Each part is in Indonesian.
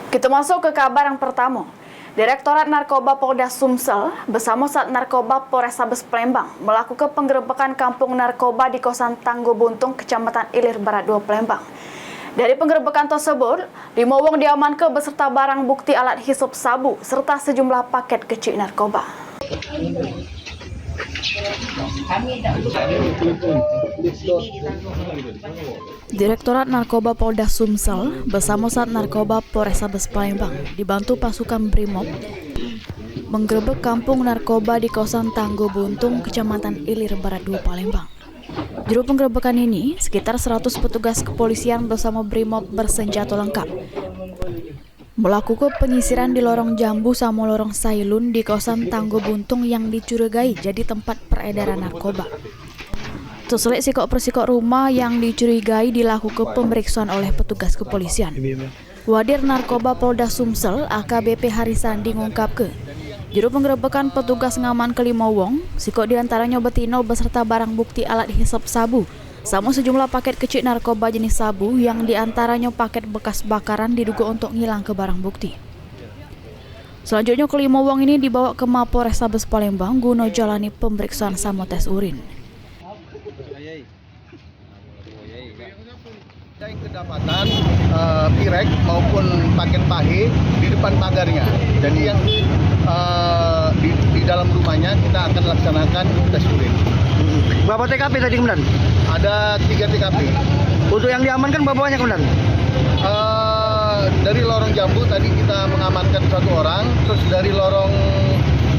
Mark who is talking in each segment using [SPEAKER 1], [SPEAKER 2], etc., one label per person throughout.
[SPEAKER 1] Kita masuk ke kabar yang pertama. Direktorat Narkoba Polda Sumsel bersama Sat Narkoba Polrestabes Palembang melakukan penggerebekan kampung narkoba di kawasan Tangguh Buntung, Kecamatan Ilir Barat 2, Palembang. Dari penggerebekan tersebut, 5 wong diamankan beserta barang bukti alat hisap sabu serta sejumlah paket kecil narkoba. Direktorat Narkoba Polda Sumsel bersama Sat Narkoba Polrestabes Palembang dibantu pasukan Brimob menggerebek kampung narkoba di kawasan Tangguh Buntung, Kecamatan Ilir Barat 2, Palembang. Juru penggerebekan ini sekitar 100 petugas kepolisian bersama Brimob bersenjata lengkap melakukan penyisiran di lorong Jambu sama lorong Sailun di kawasan Tangguh Buntung yang dicurigai jadi tempat peredaran narkoba. Terselip sikok-persikok rumah yang dicurigai dilakukan pemeriksaan oleh petugas kepolisian. Wadir Narkoba Polda Sumsel AKBP Harisandi ngungkapke, juru penggerebekan petugas ngaman ke 5 wong, sikok diantaranya betinol beserta barang bukti alat hisap sabu, sama sejumlah paket kecil narkoba jenis sabu yang diantaranya paket bekas bakaran diduga untuk ngilang ke barang bukti. Selanjutnya ke 5 wong ini dibawa ke Mapol Restabes Palembang guna jalani pemeriksaan sama tes urin.
[SPEAKER 2] Ada yang kedapatan pirek maupun paket pahe di depan pagarnya. Jadi yang di dalam rumahnya kita akan laksanakan tes urin.
[SPEAKER 3] Berapa TKP tadi kemudian?
[SPEAKER 2] Ada 3 TKP.
[SPEAKER 3] Untuk yang diamankan berapa banyak kemudian?
[SPEAKER 2] Dari lorong Jambu tadi kita mengamankan 1 orang, terus dari lorong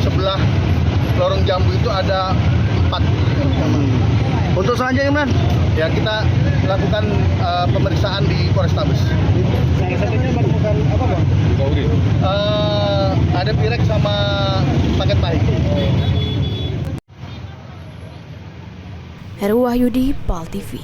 [SPEAKER 2] sebelah lorong Jambu itu ada 4.
[SPEAKER 3] Untuk selanjutnya kemudian?
[SPEAKER 2] Ya kita lakukan pemeriksaan di Polrestabes.
[SPEAKER 3] Salah satunya menemukan apa bang?
[SPEAKER 2] Ada pirek sama paket pahe.
[SPEAKER 1] Heru Wahyudi, PAL TV.